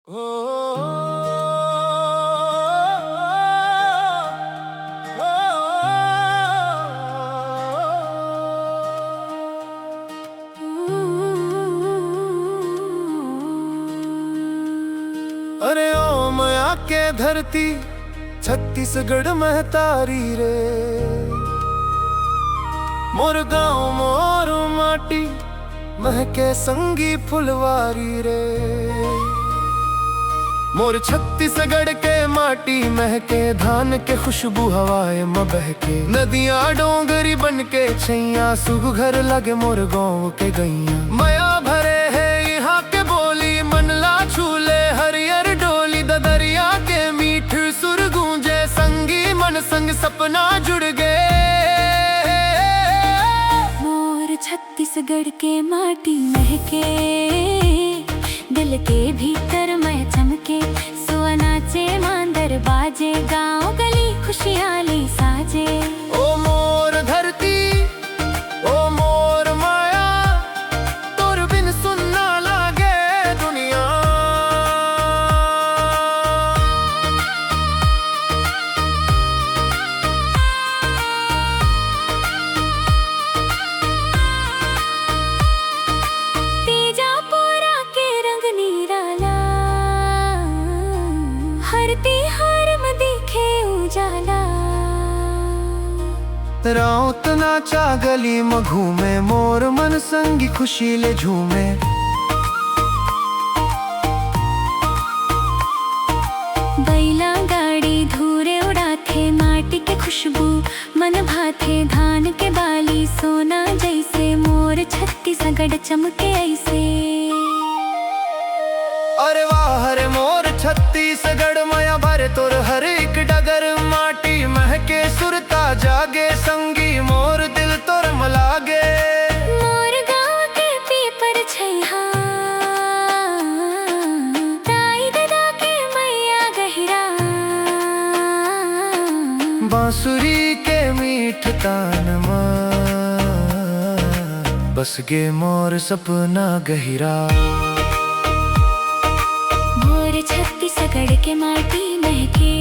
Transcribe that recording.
अरे ओ मया के धरती छत्तीसगढ़ महतारी रे, मोर गाँव मोर माटी महके संगी फुलवारी रे। मोर छत्तीसगढ़ के माटी महके धान के खुशबू हवाए में बहके, नदियाँ डोंगरी बन के छैया सुघर लगे मोर गाँव के गैया। मया भरे है यहाँ के बोली मनला छूले हरियर डोली, दरिया के मीठ सुर गूंजे संगी मन संग सपना जुड़ गए। मोर छत्तीसगढ़ के माटी महके, दिल के भीतर मैं चमके, सुआ नाचे मांदर बाजे, गाँव गली खुशहाली साजे। ओ मोर धरती ओ मोर माया, तोर बिन सुनना लागे दुनिया। हर तिहार में दिखे उजाला, राउत नाचा गली में घूमे, मोर मन संगी खुशी ले झूमे। बैला गाड़ी धूरे उड़ाथे, माटी के खुशबू मन भाथे, धान के बाली सोना जैसे, मोर छत्तीसगढ़ चमके ऐसे। अरे वाह रे मोर छत्तीसगढ़ मया भरे तोर हर एक डगर, माटी महके सुरता जागे, संगी मोर दिल तोर मलागे। मोर गाँव के पीपर छैहा, ताई दादा के मैया गहिरा, बांसुरी के मीठ तान मां बस गे मोर सपना गहिरा। मोर छत्तीसगढ़ के माटी महके,